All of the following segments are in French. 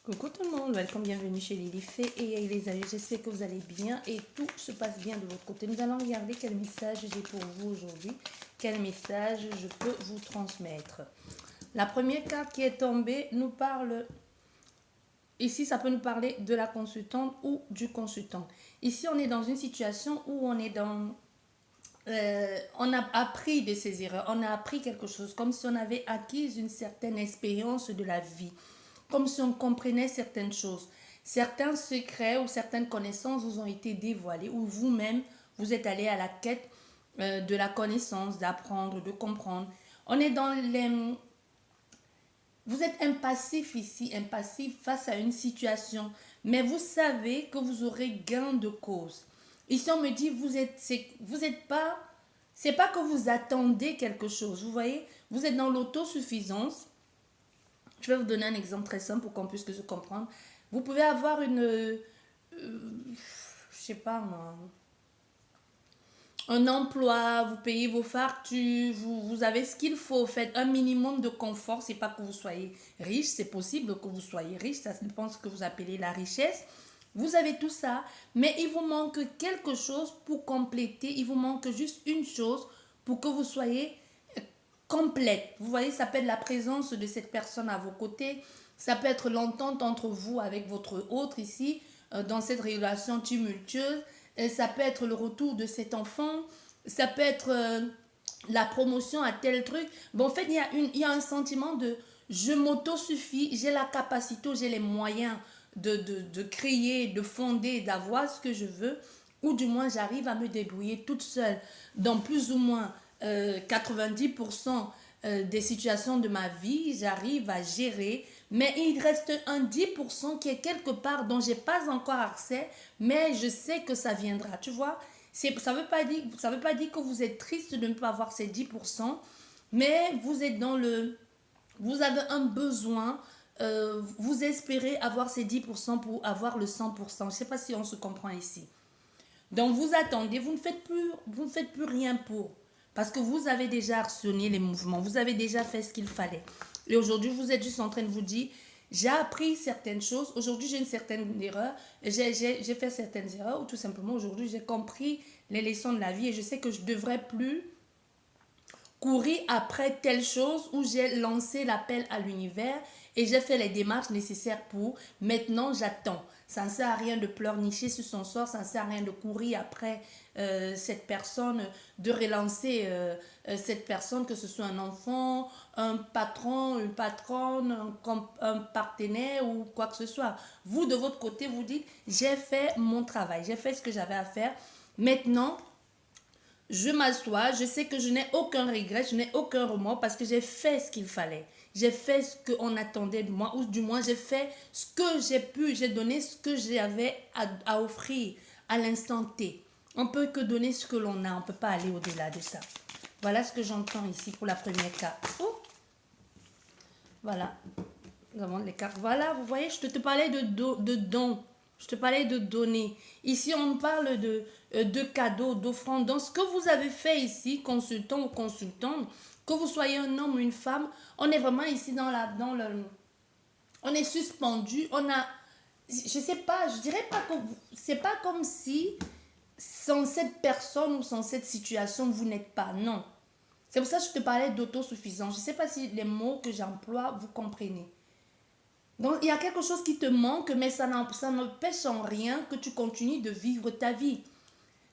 Coucou tout le monde, welcome, bienvenue chez Lily Fée et les amis, j'espère que vous allez bien et tout se passe bien de votre côté. Nous allons regarder quel message j'ai pour vous aujourd'hui, quel message je peux vous transmettre. La première carte qui est tombée nous parle, ici ça peut nous parler de la consultante ou du consultant. Ici on est dans une situation où on est dans... on a appris de ses erreurs, on a appris quelque chose, comme si on avait acquis une certaine expérience de la vie, comme si on comprenait certaines choses. Certains secrets ou certaines connaissances vous ont été dévoilées ou vous-même, vous êtes allé à la quête de la connaissance, d'apprendre, de comprendre. On est dans les... Vous êtes impassif ici, impassif face à une situation, mais vous savez que vous aurez gain de cause. Ici, on me dit, vous êtes pas... C'est pas que vous attendez quelque chose, vous voyez, vous êtes dans l'autosuffisance. Je vais vous donner un exemple très simple pour qu'on puisse se comprendre. Vous pouvez avoir je sais pas moi, un emploi, vous payez vos factures, vous avez ce qu'il faut, faites un minimum de confort. C'est pas que vous soyez riche, c'est possible que vous soyez riche, ça dépend de ce que vous appelez la richesse. Vous avez tout ça, mais il vous manque quelque chose pour compléter, il vous manque juste une chose pour que vous soyez complète. Vous voyez, ça peut être la présence de cette personne à vos côtés, ça peut être l'entente entre vous avec votre autre ici, dans cette relation tumultueuse, et ça peut être le retour de cet enfant, ça peut être la promotion à tel truc. Bon, en fait, il y a un sentiment de je m'auto-suffis, j'ai la capacité, j'ai les moyens de créer, de fonder, d'avoir ce que je veux, ou du moins j'arrive à me débrouiller toute seule dans plus ou moins 90% des situations de ma vie, j'arrive à gérer, mais il reste un 10% qui est quelque part dont j'ai pas encore accès, mais je sais que ça viendra, tu vois. Ça veut pas dire que vous êtes triste de ne pas avoir ces 10%, mais vous êtes dans le... Vous avez un besoin, vous espérez avoir ces 10% pour avoir le 100%. Je ne sais pas si on se comprend ici. Donc vous attendez, vous ne faites plus rien pour. Parce que vous avez déjà actionné les mouvements, vous avez déjà fait ce qu'il fallait. Et aujourd'hui, vous êtes juste en train de vous dire, j'ai appris certaines choses, aujourd'hui j'ai une certaine erreur, j'ai fait certaines erreurs, ou tout simplement aujourd'hui j'ai compris les leçons de la vie et je sais que je ne devrais plus courir après telle chose où j'ai lancé l'appel à l'univers et j'ai fait les démarches nécessaires pour. Maintenant, j'attends. Ça ne sert à rien de pleurnicher sur son sort, ça ne sert à rien de courir après cette personne, de relancer cette personne, que ce soit un enfant, un patron, une patronne, un partenaire ou quoi que ce soit. Vous, de votre côté, vous dites, j'ai fait mon travail, j'ai fait ce que j'avais à faire. Maintenant, je m'assois, je sais que je n'ai aucun regret, je n'ai aucun remords parce que j'ai fait ce qu'il fallait. J'ai fait ce qu'on attendait de moi, ou du moins j'ai fait ce que j'ai pu, j'ai donné ce que j'avais à offrir à l'instant T. On peut que donner ce que l'on a, on ne peut pas aller au-delà de ça. Voilà ce que j'entends ici pour la première carte. Oh, voilà, nous avons les cartes. Voilà, vous voyez, je te parlais de dons. Je te parlais de donner. Ici, on parle de cadeaux, d'offrandes. Dans ce que vous avez fait ici, consultant ou consultante, que vous soyez un homme ou une femme, on est vraiment ici on est suspendu. On a, je sais pas, je dirais pas que c'est pas comme si sans cette personne ou sans cette situation, vous n'êtes pas. Non. C'est pour ça que je te parlais d'autosuffisance. Je ne sais pas si les mots que j'emploie, vous comprenez. Donc, il y a quelque chose qui te manque, mais ça n'empêche en rien que tu continues de vivre ta vie.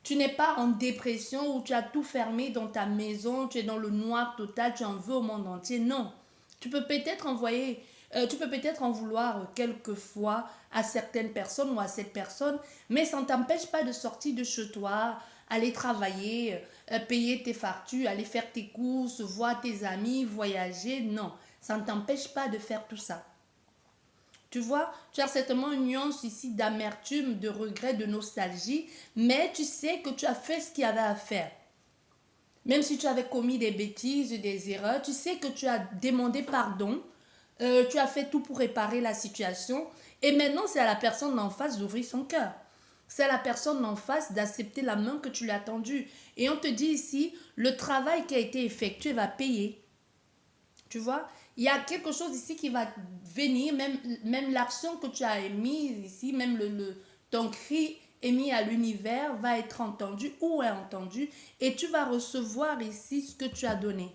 Tu n'es pas en dépression où tu as tout fermé dans ta maison, tu es dans le noir total, tu en veux au monde entier. Non. Tu peux peut-être tu peux peut-être en vouloir quelquefois à certaines personnes ou à cette personne, mais ça ne t'empêche pas de sortir de chez toi, aller travailler, payer tes factures, aller faire tes courses, voir tes amis, voyager. Non, ça ne t'empêche pas de faire tout ça. Tu vois, tu as certainement une nuance ici d'amertume, de regret, de nostalgie, mais tu sais que tu as fait ce qu'il y avait à faire. Même si tu avais commis des bêtises, des erreurs, tu sais que tu as demandé pardon, tu as fait tout pour réparer la situation, et maintenant c'est à la personne d'en face d'ouvrir son cœur. C'est à la personne d'en face d'accepter la main que tu lui as tendue. Et on te dit ici, le travail qui a été effectué va payer. Tu vois, Il y a quelque chose ici qui va venir, même l'action que tu as émise ici, même ton cri émis à l'univers va être entendu ou est entendu et tu vas recevoir ici ce que tu as donné.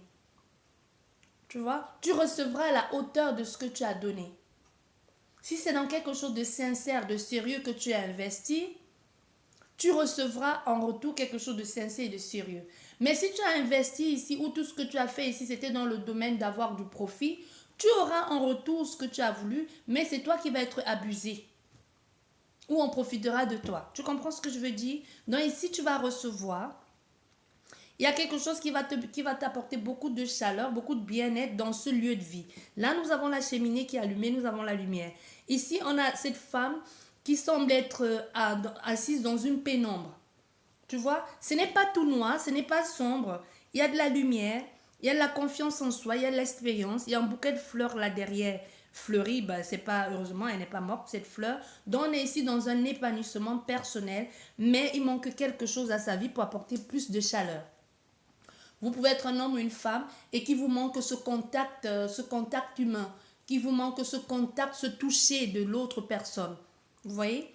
Tu vois, tu recevras à la hauteur de ce que tu as donné. Si c'est dans quelque chose de sincère, de sérieux que tu as investi, tu recevras en retour quelque chose de sincère et de sérieux. Mais si tu as investi ici ou tout ce que tu as fait ici, c'était dans le domaine d'avoir du profit, tu auras en retour ce que tu as voulu, mais c'est toi qui vas être abusé. Ou on profitera de toi. Tu comprends ce que je veux dire? Donc ici, tu vas recevoir. Il y a quelque chose qui va t'apporter beaucoup de chaleur, beaucoup de bien-être dans ce lieu de vie. Là, nous avons la cheminée qui est allumée, nous avons la lumière. Ici, on a cette femme qui semble être assise dans une pénombre. Tu vois, ce n'est pas tout noir, ce n'est pas sombre. Il y a de la lumière, il y a de la confiance en soi, il y a de l'expérience. Il y a un bouquet de fleurs là derrière fleurie. Ben, c'est pas, heureusement, elle n'est pas morte, cette fleur. Donc, on est ici dans un épanouissement personnel, mais il manque quelque chose à sa vie pour apporter plus de chaleur. Vous pouvez être un homme ou une femme et qui vous manque ce contact humain, qui vous manque ce contact, ce toucher de l'autre personne. Vous voyez?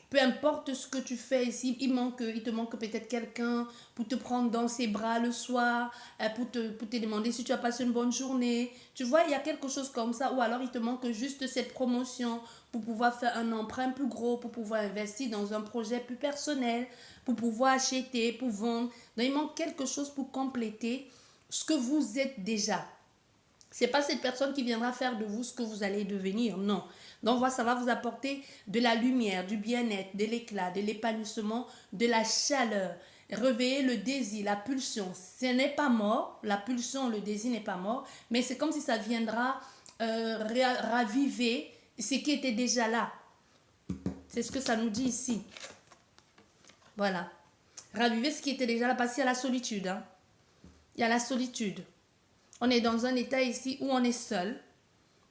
Peu importe ce que tu fais ici, il te manque peut-être quelqu'un pour te prendre dans ses bras le soir, pour te demander si tu as passé une bonne journée. Tu vois, il y a quelque chose comme ça. Ou alors, il te manque juste cette promotion pour pouvoir faire un emprunt plus gros, pour pouvoir investir dans un projet plus personnel, pour pouvoir acheter, pour vendre. Donc, il manque quelque chose pour compléter ce que vous êtes déjà. C'est pas cette personne qui viendra faire de vous ce que vous allez devenir, non. Donc voilà, ça va vous apporter de la lumière, du bien-être, de l'éclat, de l'épanouissement, de la chaleur. Réveiller le désir, la pulsion. Ce n'est pas mort, la pulsion, le désir n'est pas mort, mais c'est comme si ça viendra raviver ce qui était déjà là. C'est ce que ça nous dit ici. Voilà. Raviver ce qui était déjà là, parce qu'il y a la solitude. Hein. Il y a la solitude. On est dans un état ici où on est seul,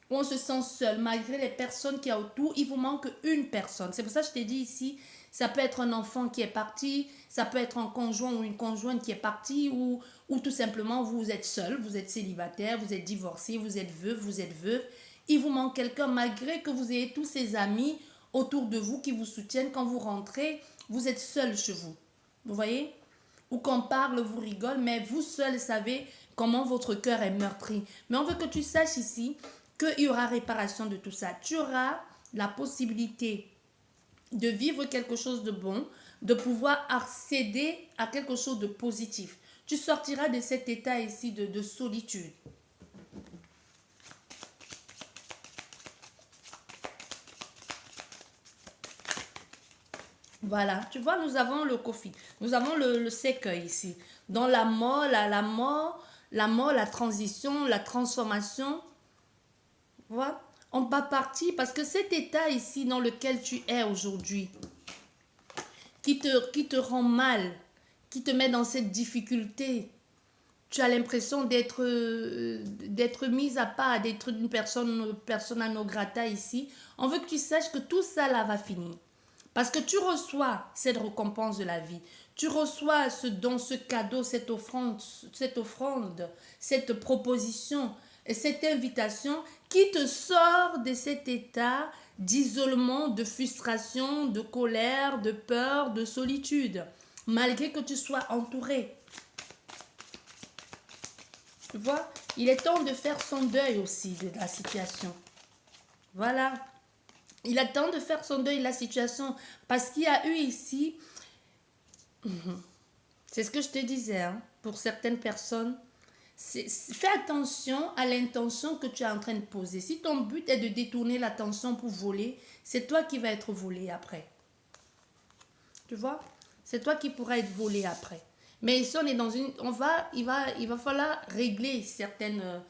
où on se sent seul, malgré les personnes qu'il y a autour, il vous manque une personne. C'est pour ça que je t'ai dit ici, ça peut être un enfant qui est parti, ça peut être un conjoint ou une conjointe qui est partie, ou tout simplement vous êtes seul, vous êtes célibataire, vous êtes divorcé, vous êtes veuve. Il vous manque quelqu'un, malgré que vous ayez tous ces amis autour de vous qui vous soutiennent. Quand vous rentrez, vous êtes seul chez vous. Vous voyez? Ou qu'on parle, vous rigole, mais vous seul savez comment votre cœur est meurtri. Mais on veut que tu saches ici qu'il y aura réparation de tout ça. Tu auras la possibilité de vivre quelque chose de bon, de pouvoir accéder à quelque chose de positif. Tu sortiras de cet état ici de solitude. Voilà, tu vois, nous avons le kofi, nous avons le cercueil ici. Dans la mort, la transition, la transformation, voilà. On va partir parce que cet état ici dans lequel tu es aujourd'hui, qui te rend mal, qui te met dans cette difficulté, tu as l'impression d'être mise à part, d'être une persona non grata ici. On veut que tu saches que tout ça là va finir. Parce que tu reçois cette récompense de la vie. Tu reçois ce don, ce cadeau, cette offrande, cette proposition, et cette invitation qui te sort de cet état d'isolement, de frustration, de colère, de peur, de solitude. Malgré que tu sois entouré. Tu vois, il est temps de faire son deuil aussi de la situation. Voilà. Il est temps de faire son deuil de la situation parce qu'il y a eu ici, c'est ce que je te disais, hein, pour certaines personnes, fais attention à l'intention que tu es en train de poser. Si ton but est de détourner l'attention pour voler, c'est toi qui vas être volé après. Tu vois? C'est toi qui pourras être volé après. Mais ici, on est dans une... il va falloir régler certaines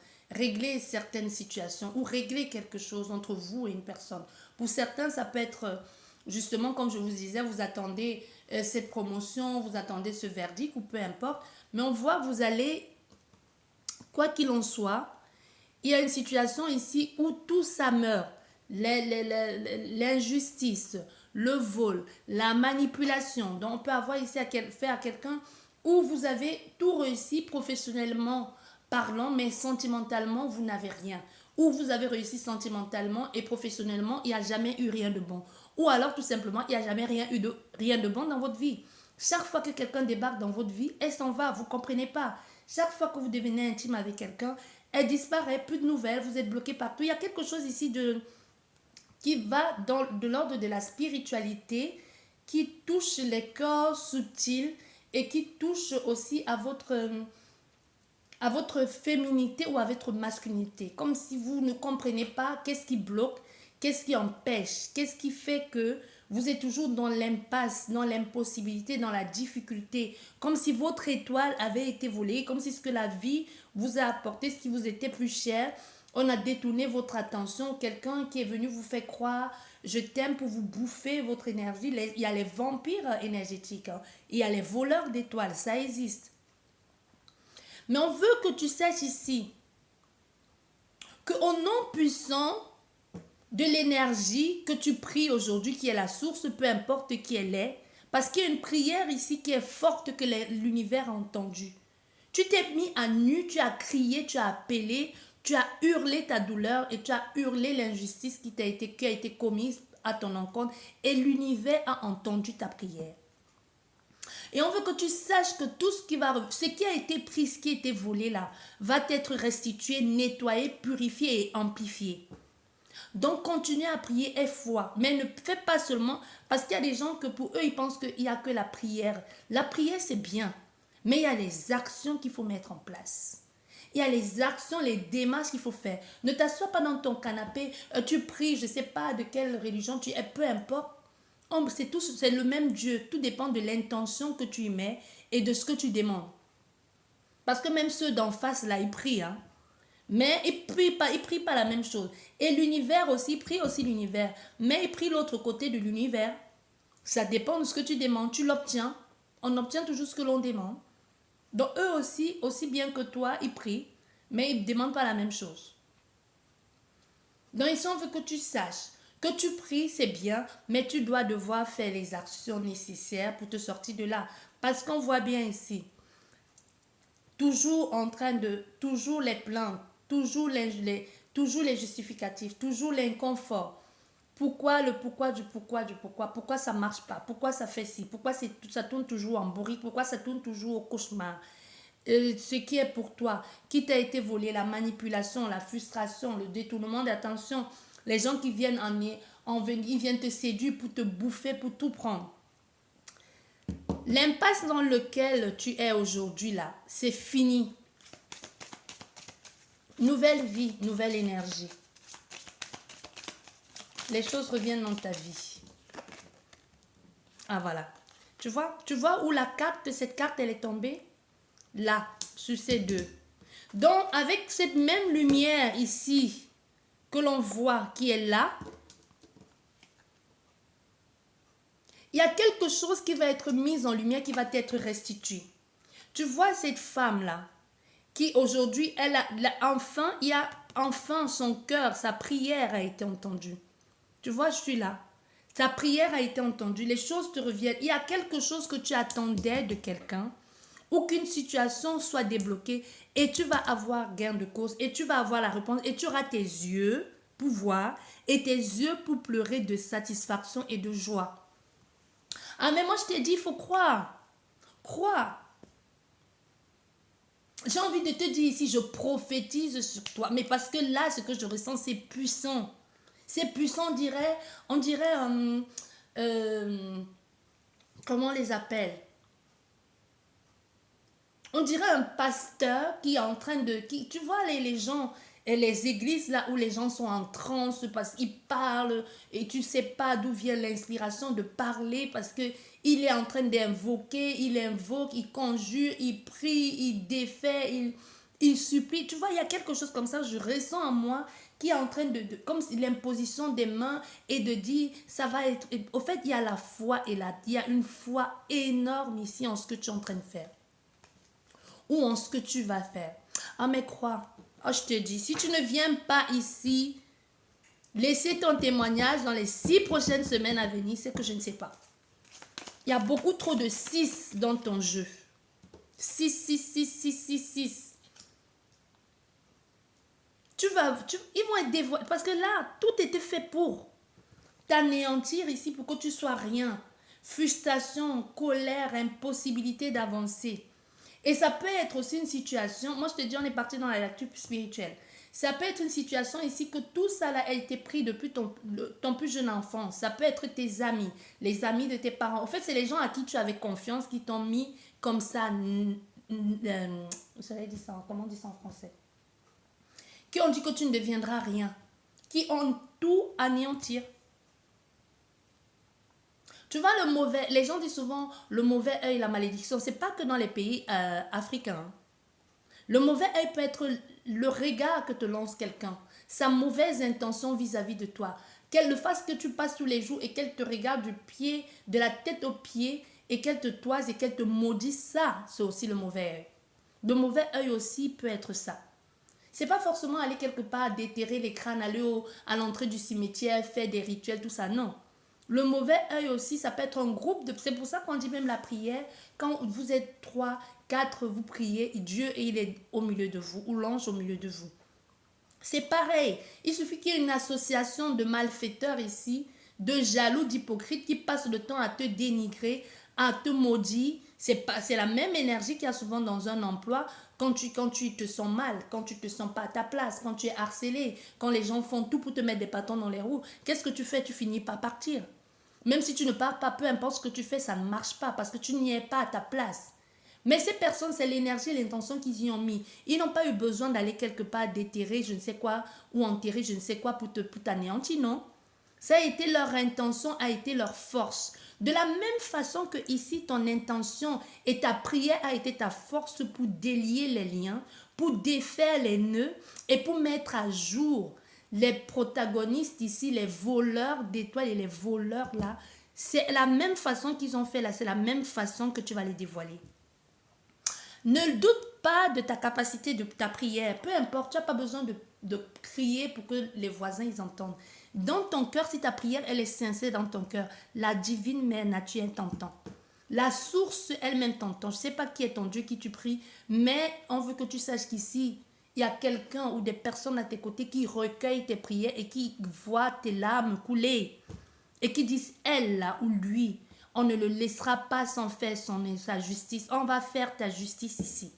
situations ou régler quelque chose entre vous et une personne. Pour certains, ça peut être, justement, comme je vous disais, vous attendez cette promotion, vous attendez ce verdict ou peu importe. Mais on voit, vous allez, quoi qu'il en soit, il y a une situation ici où tout ça meurt. L'injustice, le vol, la manipulation. Donc, on peut avoir ici faire à quelqu'un où vous avez tout réussi professionnellement, parlant, mais sentimentalement, vous n'avez rien. Ou vous avez réussi sentimentalement et professionnellement, il n'y a jamais eu rien de bon. Ou alors, tout simplement, il n'y a jamais rien de bon dans votre vie. Chaque fois que quelqu'un débarque dans votre vie, elle s'en va, vous ne comprenez pas. Chaque fois que vous devenez intime avec quelqu'un, elle disparaît, plus de nouvelles, vous êtes bloqué partout. Il y a quelque chose ici qui va de l'ordre de la spiritualité, qui touche les corps subtils et qui touche aussi à votre féminité ou à votre masculinité. Comme si vous ne comprenez pas qu'est-ce qui bloque, qu'est-ce qui empêche, qu'est-ce qui fait que vous êtes toujours dans l'impasse, dans l'impossibilité, dans la difficulté. Comme si votre étoile avait été volée, comme si ce que la vie vous a apporté, ce qui vous était plus cher, on a détourné votre attention. Quelqu'un qui est venu vous faire croire, je t'aime pour vous bouffer votre énergie. Il y a les vampires énergétiques, hein. Il y a les voleurs d'étoiles, ça existe. Mais on veut que tu saches ici qu'au nom puissant de l'énergie que tu pries aujourd'hui, qui est la source, peu importe qui elle est, parce qu'il y a une prière ici qui est forte que l'univers a entendue. Tu t'es mis à nu, tu as crié, tu as appelé, tu as hurlé ta douleur et tu as hurlé l'injustice qui a été commise à ton encontre et l'univers a entendu ta prière. Et on veut que tu saches que tout ce qui a été pris, ce qui a été volé là, va être restitué, nettoyé, purifié et amplifié. Donc, continue à prier et foi. Mais ne fais pas seulement, parce qu'il y a des gens que pour eux, ils pensent qu'il n'y a que la prière. La prière, c'est bien. Mais il y a les actions qu'il faut mettre en place. Il y a les actions, les démarches qu'il faut faire. Ne t'assois pas dans ton canapé, tu pries, je ne sais pas de quelle religion tu es, peu importe. C'est le même Dieu. Tout dépend de l'intention que tu y mets et de ce que tu demandes. Parce que même ceux d'en face, là, ils prient. Hein. Mais ils ne prient pas la même chose. Et l'univers aussi, ils prient aussi l'univers. Mais ils prient l'autre côté de l'univers. Ça dépend de ce que tu demandes. Tu l'obtiens. On obtient toujours ce que l'on demande. Donc eux aussi bien que toi, ils prient. Mais ils ne demandent pas la même chose. Donc ici, on veut que tu saches. Que tu pries, c'est bien, mais tu dois devoir faire les actions nécessaires pour te sortir de là. Parce qu'on voit bien ici, toujours les plaintes, toujours les justificatifs, toujours l'inconfort. Pourquoi pourquoi ça ne marche pas, pourquoi ça fait ci, pourquoi ça tourne toujours en bourrique, pourquoi ça tourne toujours au cauchemar. Ce qui est pour toi, qui t'a été volé, la manipulation, la frustration, le détournement d'attention. Les gens qui viennent ils viennent te séduire pour te bouffer, pour tout prendre. L'impasse dans lequel tu es aujourd'hui là, c'est fini. Nouvelle vie, nouvelle énergie. Les choses reviennent dans ta vie. Ah voilà. Tu vois où cette carte elle est tombée? Là, sur ces deux. Donc avec cette même lumière ici, que l'on voit qui est là, il y a quelque chose qui va être mis en lumière, qui va être restitué. Tu vois cette femme-là, qui aujourd'hui, il y a enfin son cœur, sa prière a été entendue. Tu vois, je suis là. Ta prière a été entendue, les choses te reviennent. Il y a quelque chose que tu attendais de quelqu'un, ou qu'une situation soit débloquée et tu vas avoir gain de cause et tu vas avoir la réponse et tu auras tes yeux pour voir et tes yeux pour pleurer de satisfaction et de joie. Ah mais moi je t'ai dit, il faut croire. Croire. J'ai envie de te dire ici, je prophétise sur toi. Mais parce que là, ce que je ressens, c'est puissant. C'est puissant, on dirait comment on les appelle? On dirait un pasteur qui est en train de... tu vois les gens, et les églises là où les gens sont en transe parce qu'ils parlent et tu ne sais pas d'où vient l'inspiration de parler parce qu'il est en train d'invoquer, il invoque, il conjure, il prie, il défait, il supplie. Tu vois, il y a quelque chose comme ça, je ressens en moi qui est en train comme l'imposition des mains et de dire, ça va être... Au fait, il y a la foi et il y a une foi énorme ici en ce que tu es en train de faire. Ou en ce que tu vas faire. Ah mais crois, je te dis, si tu ne viens pas ici, laisser ton témoignage dans les 6 prochaines semaines à venir, c'est que je ne sais pas. Il y a beaucoup trop de 6 dans ton jeu. 6. Ils vont être dévoilés. Parce que là, tout était fait pour t'anéantir ici, pour que tu sois rien. Frustration, colère, impossibilité d'avancer. Et ça peut être aussi une situation, moi je te dis, on est parti dans la lecture spirituelle. Ça peut être une situation ici que tout ça là a été pris depuis ton plus jeune enfant. Ça peut être tes amis, les amis de tes parents. En fait, c'est les gens à qui tu avais confiance qui t'ont mis comme ça. J'avais dit ça, comment on dit ça en français? Qui ont dit que tu ne deviendras rien. Qui ont tout anéantir. Tu vois, les gens disent souvent le mauvais œil, la malédiction. C'est pas que dans les pays africains. Le mauvais œil peut être le regard que te lance quelqu'un, sa mauvaise intention vis-à-vis de toi. Qu'elle le fasse que tu passes tous les jours et qu'elle te regarde du pied, de la tête aux pieds et qu'elle te toise et qu'elle te maudisse, ça, c'est aussi le mauvais œil. Le mauvais œil aussi peut être ça. C'est pas forcément aller quelque part, déterrer les crânes, aller à l'entrée du cimetière, faire des rituels, tout ça, non. Le mauvais œil aussi, ça peut être un groupe de... C'est pour ça qu'on dit même la prière, quand vous êtes 3, 4, vous priez, Dieu il est au milieu de vous, ou l'ange au milieu de vous. C'est pareil, il suffit qu'il y ait une association de malfaiteurs ici, de jaloux, d'hypocrites qui passent le temps à te dénigrer, à te maudire. C'est la même énergie qu'il y a souvent dans un emploi quand tu te sens mal, quand tu te sens pas à ta place, quand tu es harcelé, quand les gens font tout pour te mettre des bâtons dans les roues. Qu'est-ce que tu fais? Tu finis par partir. Même si tu ne pars pas, peu importe ce que tu fais, ça ne marche pas parce que tu n'y es pas à ta place. Mais ces personnes, c'est l'énergie et l'intention qu'ils y ont mis. Ils n'ont pas eu besoin d'aller quelque part déterrer je ne sais quoi ou enterrer je ne sais quoi pour t'anéantir, non. Ça a été leur intention, a été leur force. De la même façon que ici, ton intention et ta prière a été ta force pour délier les liens, pour défaire les nœuds et pour mettre à jour les protagonistes ici, les voleurs d'étoiles et les voleurs là. C'est la même façon qu'ils ont fait là, c'est la même façon que tu vas les dévoiler. Ne doute pas de ta capacité, de ta prière. Peu importe, tu n'as pas besoin de crier pour que les voisins ils entendent. Dans ton cœur, si ta prière elle est sincère dans ton cœur, la divine mère naturelle t'entend. La source elle-même t'entend. Je ne sais pas qui est ton Dieu, qui tu pries, mais on veut que tu saches qu'ici, il y a quelqu'un ou des personnes à tes côtés qui recueillent tes prières et qui voient tes larmes couler. Et qui disent, elle là ou lui, on ne le laissera pas sans faire sa justice. On va faire ta justice ici.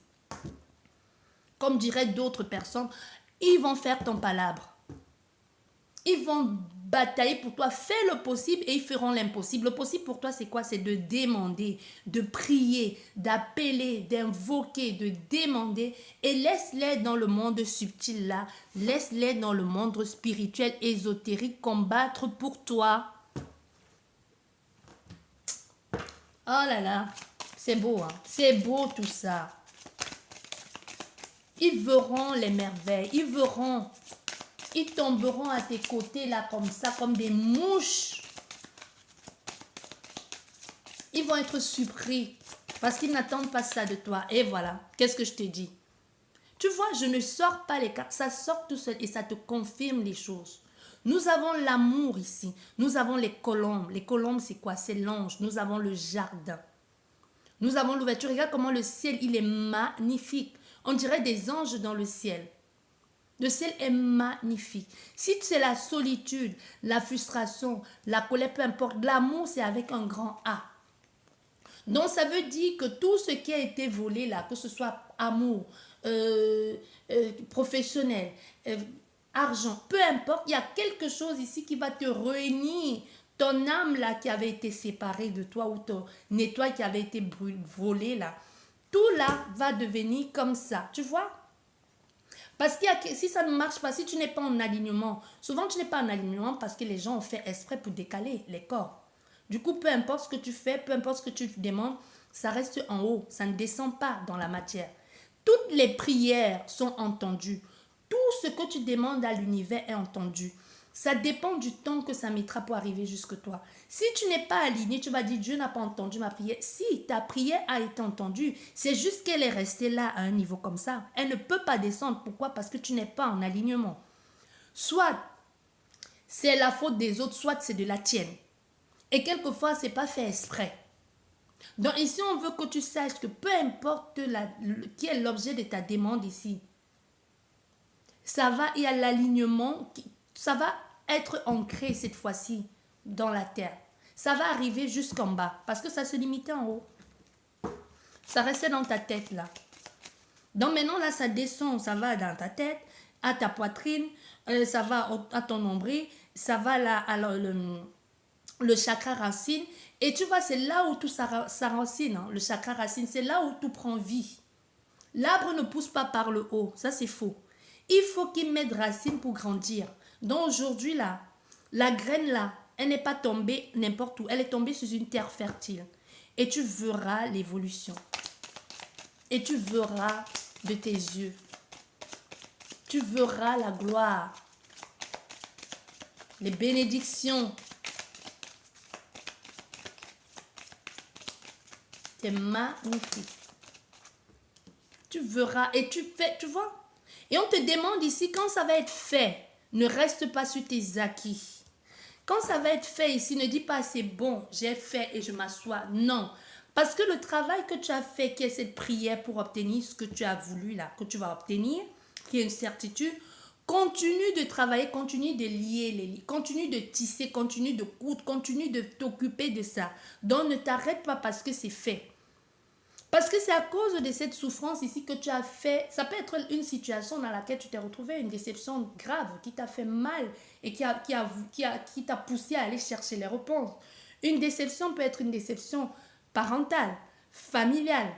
Comme diraient d'autres personnes, ils vont faire ton palabre. Ils vont batailler pour toi. Fais le possible et ils feront l'impossible. Le possible pour toi, c'est quoi? C'est de demander, de prier, d'appeler, d'invoquer, de demander. Et laisse-les dans le monde subtil là. Laisse-les dans le monde spirituel, ésotérique, combattre pour toi. Oh là là, c'est beau, hein? C'est beau tout ça. Ils verront les merveilles, ils tomberont à tes côtés là comme ça, comme des mouches. Ils vont être surpris parce qu'ils n'attendent pas ça de toi. Et voilà, qu'est-ce que je te dis? Tu vois, je ne sors pas les cartes, ça sort tout seul et ça te confirme les choses. Nous avons l'amour ici. Nous avons les colombes. Les colombes, c'est quoi? C'est l'ange. Nous avons le jardin. Nous avons l'ouverture. Regarde comment le ciel, il est magnifique. On dirait des anges dans le ciel. Le ciel est magnifique. Si c'est la solitude, la frustration, la colère, peu importe, l'amour, c'est avec un grand A. Donc, ça veut dire que tout ce qui a été volé là, que ce soit amour, professionnel, argent, peu importe, il y a quelque chose ici qui va te réunir. Ton âme là qui avait été séparée de toi ou ton étoile qui avait été volée là, tout là va devenir comme ça, tu vois. Parce que si ça ne marche pas, si tu n'es pas en alignement, souvent tu n'es pas en alignement parce que les gens ont fait exprès pour décaler les corps. Du coup, peu importe ce que tu fais, peu importe ce que tu demandes, ça reste en haut, ça ne descend pas dans la matière. Toutes les prières sont entendues. Tout ce que tu demandes à l'univers est entendu. Ça dépend du temps que ça mettra pour arriver jusque toi. Si tu n'es pas aligné, tu vas dire Dieu n'a pas entendu ma prière. Si ta prière a été entendue, c'est juste qu'elle est restée là à un niveau comme ça. Elle ne peut pas descendre. Pourquoi? Parce que tu n'es pas en alignement. Soit c'est la faute des autres, soit c'est de la tienne. Et quelquefois, ce n'est pas fait exprès. Donc ici, on veut que tu saches que peu importe qui est l'objet de ta demande ici, il y a l'alignement, ça va être ancré cette fois-ci dans la terre. Ça va arriver jusqu'en bas parce que ça se limitait en haut. Ça restait dans ta tête là. Donc maintenant là, ça descend, ça va dans ta tête, à ta poitrine, ça va à ton nombril, ça va là à le chakra racine. Et tu vois, c'est là où tout s'enracine, hein, le chakra racine, c'est là où tout prend vie. L'arbre ne pousse pas par le haut, ça c'est faux. Il faut qu'il mette racine pour grandir. Donc aujourd'hui là, la graine là, elle n'est pas tombée n'importe où, elle est tombée sur une terre fertile. Et tu verras l'évolution. Et tu verras de tes yeux. Tu verras la gloire. Les bénédictions. C'est magnifique. Tu verras et tu fais, tu vois. Et on te demande ici, quand ça va être fait, ne reste pas sur tes acquis. Quand ça va être fait ici, ne dis pas c'est bon, j'ai fait et je m'assois. Non. Parce que le travail que tu as fait, qui est cette prière pour obtenir ce que tu as voulu là, que tu vas obtenir, qui est une certitude, continue de travailler, continue de lier les liens, continue de tisser, continue de coudre, continue de t'occuper de ça. Donc ne t'arrête pas parce que c'est fait. Parce que c'est à cause de cette souffrance ici que tu as fait, ça peut être une situation dans laquelle tu t'es retrouvé, une déception grave qui t'a fait mal et qui t'a poussé à aller chercher les réponses. Une déception peut être une déception parentale, familiale.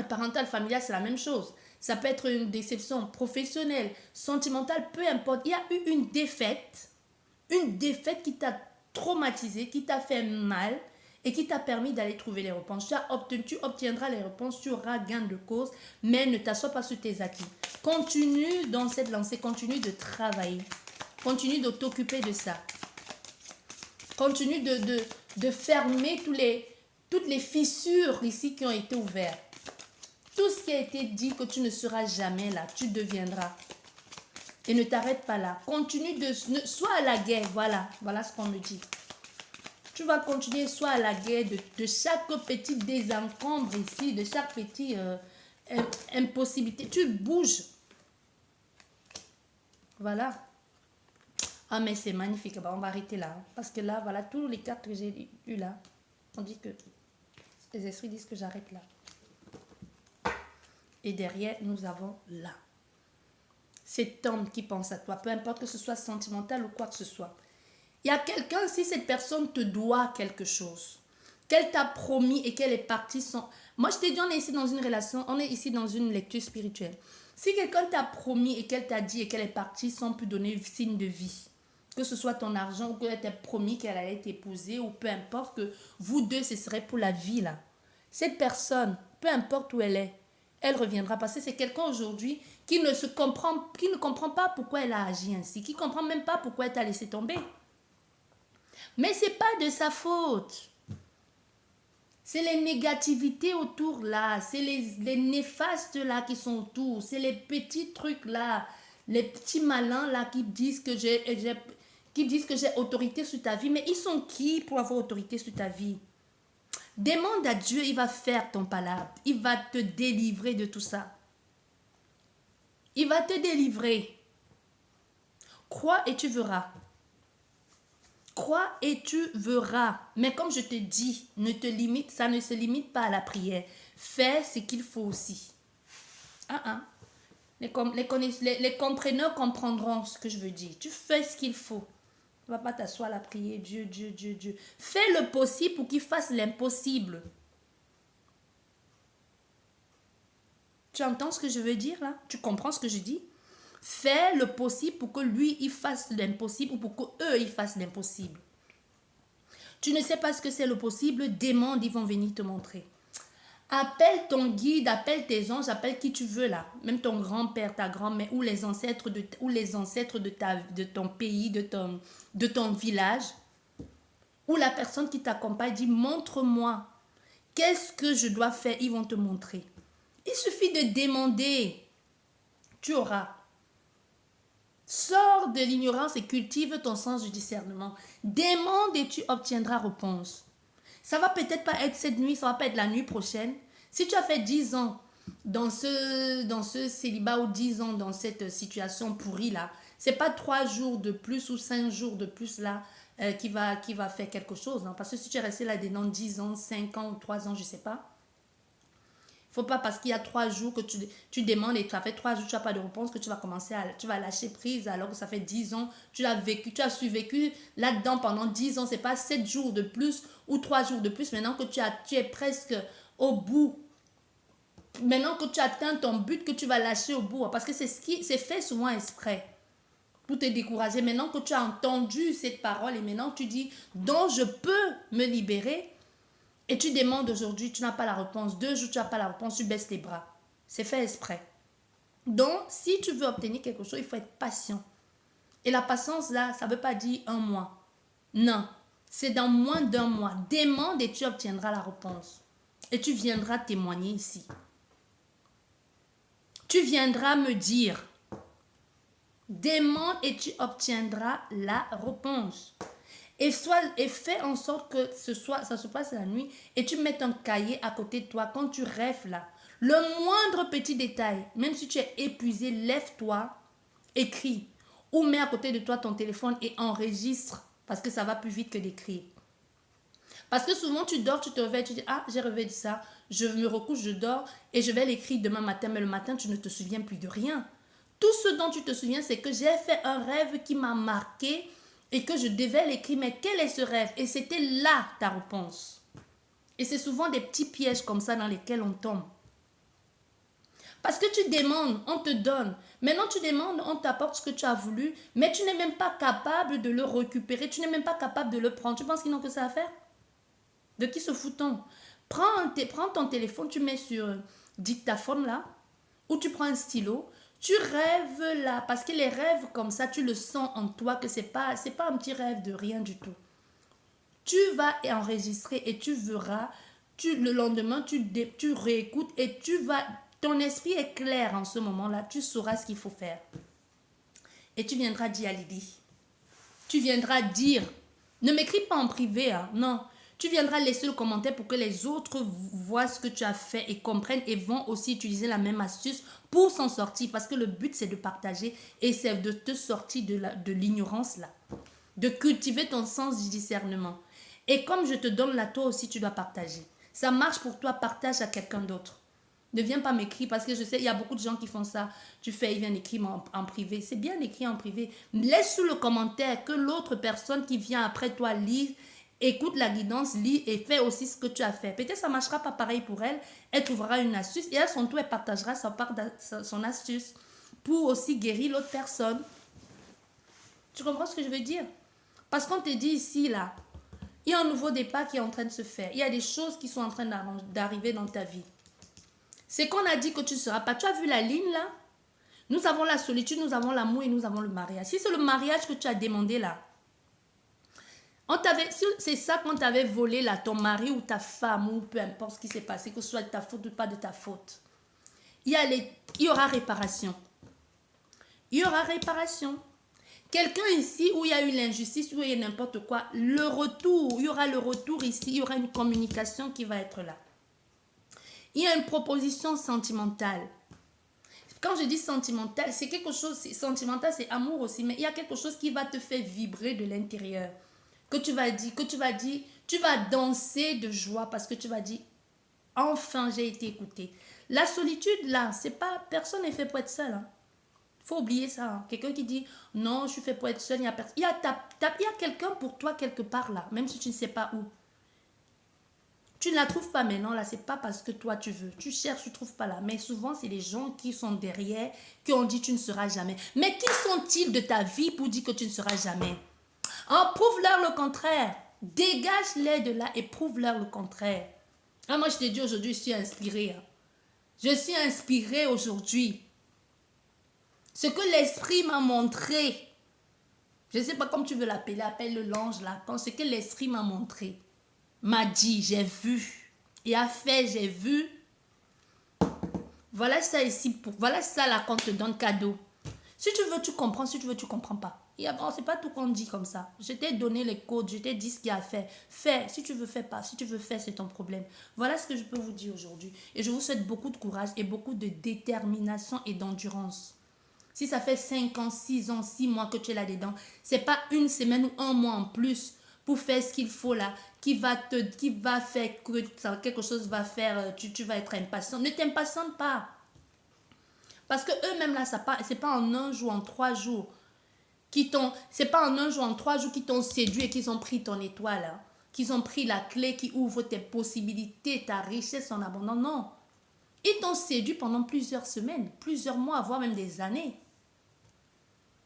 Parentale, familiale, c'est la même chose. Ça peut être une déception professionnelle, sentimentale, peu importe. Il y a eu une défaite qui t'a traumatisé, qui t'a fait mal et qui t'a permis d'aller trouver les réponses. Tu obtiendras les réponses, tu auras gain de cause, mais ne t'assois pas sur tes acquis. Continue dans cette lancée, continue de travailler, continue de t'occuper de ça. Continue de fermer toutes les fissures ici qui ont été ouvertes. Tout ce qui a été dit que tu ne seras jamais là, tu deviendras. Et ne t'arrête pas là. Continue sois à la guerre, voilà ce qu'on me dit. Tu vas continuer, sois à la guerre de chaque petit désencombre ici, de chaque petite impossibilité. Tu bouges. Voilà. Ah, mais c'est magnifique. Bah, on va arrêter là. Parce que là, voilà, tous les cartes que j'ai eues là, on dit que les esprits disent que j'arrête là. Et derrière, nous avons là. Cet homme qui pense à toi, peu importe que ce soit sentimental ou quoi que ce soit. Il y a quelqu'un, si cette personne te doit quelque chose, qu'elle t'a promis et qu'elle est partie sans... Moi, je t'ai dit, on est ici dans une relation, on est ici dans une lecture spirituelle. Si quelqu'un t'a promis et qu'elle t'a dit et qu'elle est partie sans plus donner signe de vie, que ce soit ton argent ou qu'elle t'a promis qu'elle allait t'épouser ou peu importe, que vous deux, ce serait pour la vie, là. Cette personne, peu importe où elle reviendra parce que c'est quelqu'un aujourd'hui qui ne comprend pas pourquoi elle a agi ainsi, qui ne comprend même pas pourquoi elle t'a laissé tomber. Mais ce n'est pas de sa faute. C'est les négativités autour là, c'est les néfastes là qui sont autour, c'est les petits trucs là, les petits malins là qui disent que j'ai autorité sur ta vie. Mais ils sont qui pour avoir autorité sur ta vie? Demande à Dieu, il va faire ton palabre. Il va te délivrer de tout ça. Il va te délivrer. Crois et tu verras. Crois et tu verras. Mais comme je te dis, ça ne se limite pas à la prière. Fais ce qu'il faut aussi. Les compreneurs comprendront ce que je veux dire. Tu fais ce qu'il faut. Tu ne vas pas t'asseoir à prier. Dieu. Fais le possible pour qu'il fasse l'impossible. Tu entends ce que je veux dire là? Tu comprends ce que je dis? Fais le possible pour que lui, il fasse l'impossible ou pour qu'eux, ils fassent l'impossible. Tu ne sais pas ce que c'est le possible, demande, ils vont venir te montrer. Appelle ton guide, appelle tes anges, appelle qui tu veux là. Même ton grand-père, ta grand-mère ou les ancêtres de ton pays, de ton village. Ou la personne qui t'accompagne dit, montre-moi. Qu'est-ce que je dois faire? Ils vont te montrer. Il suffit de demander. Tu auras. Sors de l'ignorance et cultive ton sens du discernement. Demande et tu obtiendras réponse. Ça va peut-être pas être cette nuit, ça va pas être la nuit prochaine. Si tu as fait 10 ans dans ce célibat ou 10 ans dans cette situation pourrie là, c'est pas 3 jours de plus ou 5 jours de plus là qui va faire quelque chose. Hein. Parce que si tu es resté là-dedans 10 ans, 5 ans ou 3 ans, je sais pas. Il faut pas parce qu'il y a 3 jours que tu demandes et ça fait 3 jours, tu n'as pas de réponse que tu vas commencer tu vas lâcher prise alors que ça fait 10 ans, tu l'as vécu, tu as survécu là-dedans pendant 10 ans, c'est pas 7 jours de plus ou 3 jours de plus. Maintenant que tu es presque au bout, maintenant que tu atteins ton but, que tu vas lâcher au bout, parce que c'est fait souvent exprès pour te décourager. Maintenant que tu as entendu cette parole et maintenant tu dis, donc je peux me libérer, et tu demandes aujourd'hui, tu n'as pas la réponse. 2 jours, tu n'as pas la réponse, tu baisses les bras. C'est fait exprès. Donc, si tu veux obtenir quelque chose, il faut être patient. Et la patience, là, ça ne veut pas dire 1 mois. Non, c'est dans moins d'1 mois. Demande et tu obtiendras la réponse. Et tu viendras témoigner ici. Tu viendras me dire. Demande et tu obtiendras la réponse. Et fais en sorte que ça se passe la nuit et tu mets un cahier à côté de toi quand tu rêves là. Le moindre petit détail, même si tu es épuisé, lève-toi, écris. Ou mets à côté de toi ton téléphone et enregistre parce que ça va plus vite que d'écrire. Parce que souvent tu dors, tu te réveilles, tu dis ah j'ai rêvé de ça, je me recouche, je dors et je vais l'écrire demain matin, mais le matin tu ne te souviens plus de rien. Tout ce dont tu te souviens c'est que j'ai fait un rêve qui m'a marqué et que je devais l'écrire, mais quel est ce rêve? Et c'était là ta réponse. Et c'est souvent des petits pièges comme ça dans lesquels on tombe. Parce que tu demandes, on te donne. Maintenant tu demandes, on t'apporte ce que tu as voulu, mais tu n'es même pas capable de le récupérer, tu n'es même pas capable de le prendre. Tu penses qu'ils n'ont que ça à faire? De qui se fout-on? Prends ton téléphone, tu mets sur dictaphone là, ou tu prends un stylo, tu rêves là, parce que les rêves comme ça, tu le sens en toi que c'est pas un petit rêve de rien du tout. Tu vas enregistrer et tu verras, le lendemain, tu réécoutes et ton esprit est clair en ce moment-là, tu sauras ce qu'il faut faire. Et tu viendras dire à Lydie, tu viendras dire, ne m'écris pas en privé, hein, non. Tu viendras laisser le commentaire pour que les autres voient ce que tu as fait et comprennent et vont aussi utiliser la même astuce pour s'en sortir. Parce que le but, c'est de partager et c'est de te sortir de l'ignorance là. De cultiver ton sens du discernement. Et comme je te donne là, toi aussi, tu dois partager. Ça marche pour toi, partage à quelqu'un d'autre. Ne viens pas m'écrire parce que je sais, il y a beaucoup de gens qui font ça. Tu fais, ils viennent écrire en privé. C'est bien d'écrire en privé. Laisse sous le commentaire que l'autre personne qui vient après toi lise. Écoute la guidance, lis et fais aussi ce que tu as fait. Peut-être ça ne marchera pas pareil pour elle. Elle trouvera une astuce et à son tour, elle partagera son astuce pour aussi guérir l'autre personne. Tu comprends ce que je veux dire? Parce qu'on te dit ici, là, il y a un nouveau départ qui est en train de se faire. Il y a des choses qui sont en train d'arriver dans ta vie. C'est qu'on a dit que tu ne seras pas. Tu as vu la ligne, là? Nous avons la solitude, nous avons l'amour et nous avons le mariage. Si c'est le mariage que tu as demandé, là, c'est ça qu'on t'avait volé là, ton mari ou ta femme ou peu importe ce qui s'est passé, que ce soit de ta faute ou pas de ta faute. Il y aura réparation. Il y aura réparation. Quelqu'un ici où il y a eu l'injustice, où il y a n'importe quoi, il y aura le retour ici, il y aura une communication qui va être là. Il y a une proposition sentimentale. Quand je dis sentimentale, c'est quelque chose, sentimental, c'est amour aussi, mais il y a quelque chose qui va te faire vibrer de l'intérieur. Que tu vas danser de joie parce que tu vas dire, enfin j'ai été écoutée. La solitude là, c'est pas, personne n'est fait pour être seul. Hein. Faut oublier ça. Hein. Quelqu'un qui dit, non, je suis fait pour être seul, il y a personne. Il y a quelqu'un pour toi quelque part là, même si tu ne sais pas où. Tu ne la trouves pas maintenant là, c'est pas parce que toi tu veux. Tu cherches, tu ne trouves pas là. Mais souvent, c'est les gens qui sont derrière, qui ont dit tu ne seras jamais. Mais qui sont-ils de ta vie pour dire que tu ne seras jamais? Oh, prouve-leur le contraire. Dégage-les de là et prouve-leur le contraire. Ah, moi, je te dis aujourd'hui, je suis inspirée. Je suis inspirée aujourd'hui. Ce que l'esprit m'a montré, je ne sais pas comment tu veux l'appeler, appelle-le l'ange là. Ce que l'esprit m'a montré, m'a dit, j'ai vu. Et a fait, j'ai vu. Voilà ça ici. Voilà ça là qu'on te donne cadeau. Si tu veux, tu comprends. Si tu veux, tu ne comprends pas. Bon, c'est pas tout qu'on dit comme ça. Je t'ai donné les codes, je t'ai dit ce qu'il y a à faire. Fais, si tu veux, fais pas. Si tu veux faire, c'est ton problème. Voilà ce que je peux vous dire aujourd'hui. Et je vous souhaite beaucoup de courage et beaucoup de détermination et d'endurance. Si ça fait 5 ans, 6 ans, 6 mois que tu es là-dedans, c'est pas une semaine ou un mois en plus pour faire ce qu'il faut là, qui va faire que quelque chose va faire, tu vas être impatient. Ne t'impatiente pas. Parce que eux-mêmes là, c'est pas en un jour, en 3 jours c'est pas en un jour, en 3 jours qu'ils t'ont séduit et qu'ils ont pris ton étoile, hein. Qu'ils ont pris la clé qui ouvre tes possibilités, ta richesse en abondance. Non. Ils t'ont séduit pendant plusieurs semaines, plusieurs mois, voire même des années.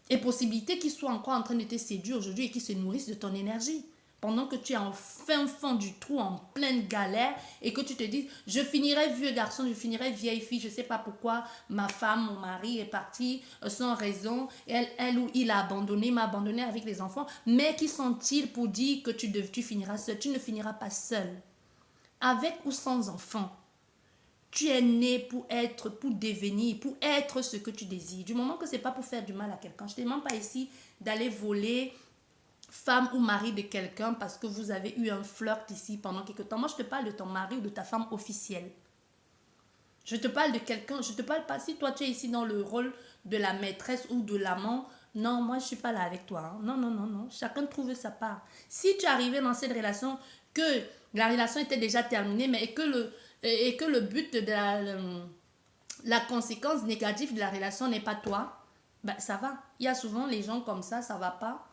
Et possibilité qu'ils soient encore en train de te séduire aujourd'hui et qu'ils se nourrissent de ton énergie. Pendant que tu es en fin fond du trou, en pleine galère, et que tu te dis, je finirai vieux garçon, je finirai vieille fille, je ne sais pas pourquoi ma femme, mon mari est parti sans raison, elle ou il a abandonné, m'a abandonné avec les enfants, mais qui sont-ils pour dire que tu finiras seul? Tu ne finiras pas seul. Avec ou sans enfant. Tu es né pour devenir, pour être ce que tu désires. Du moment que ce n'est pas pour faire du mal à quelqu'un. Je ne te demande pas ici d'aller voler femme ou mari de quelqu'un parce que vous avez eu un flirt ici pendant quelque temps. Moi, je te parle de ton mari ou de ta femme officielle. Je te parle de quelqu'un, je te parle pas, si toi tu es ici dans le rôle de la maîtresse ou de l'amant, non, moi je suis pas là avec toi. Hein. Non, non, non, non, chacun trouve sa part. Si tu arrivais dans cette relation, que la relation était déjà terminée, mais et que le but de la conséquence négative de la relation n'est pas toi, ben ça va. Il y a souvent les gens comme ça va pas.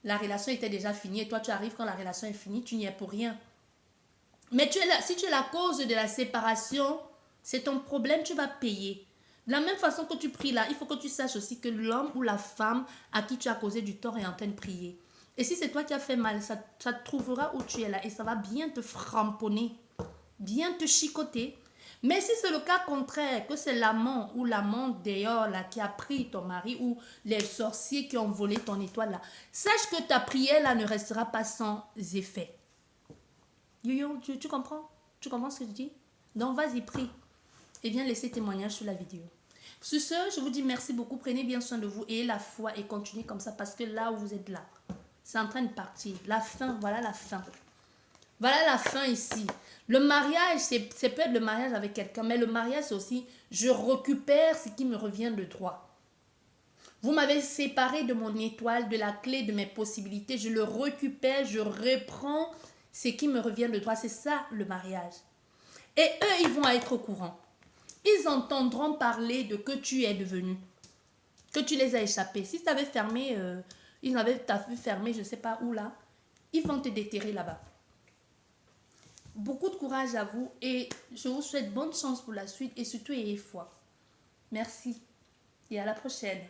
La relation était déjà finie et toi tu arrives quand la relation est finie, tu n'y es pour rien. Mais si tu es la cause de la séparation, c'est ton problème, tu vas payer. De la même façon que tu pries là, il faut que tu saches aussi que l'homme ou la femme à qui tu as causé du tort est en train de prier. Et si c'est toi qui as fait mal, ça te trouvera où tu es là et ça va bien te framponner, bien te chicoter. Mais si c'est le cas contraire, que c'est l'amant ou l'amante d'ailleurs là qui a pris ton mari ou les sorciers qui ont volé ton étoile là, sache que ta prière là ne restera pas sans effet. Yo, tu comprends? Tu comprends ce que je dis? Donc vas-y, prie. Et viens laisser témoignage sur la vidéo. Sur ce, je vous dis merci beaucoup. Prenez bien soin de vous et la foi et continuez comme ça parce que là où vous êtes là, c'est en train de partir. La fin, voilà la fin. Voilà la fin ici. Le mariage, c'est peut-être le mariage avec quelqu'un, mais le mariage, c'est aussi, je récupère ce qui me revient de droit. Vous m'avez séparé de mon étoile, de la clé de mes possibilités. Je le récupère, je reprends ce qui me revient de droit. C'est ça le mariage. Et eux, ils vont être au courant. Ils entendront parler de que tu es devenu, que tu les as échappés. Si tu avais fermé, t'as vu fermer, je ne sais pas où là, ils vont te déterrer là-bas. Beaucoup de courage à vous et je vous souhaite bonne chance pour la suite et surtout ayez foi. Merci et à la prochaine.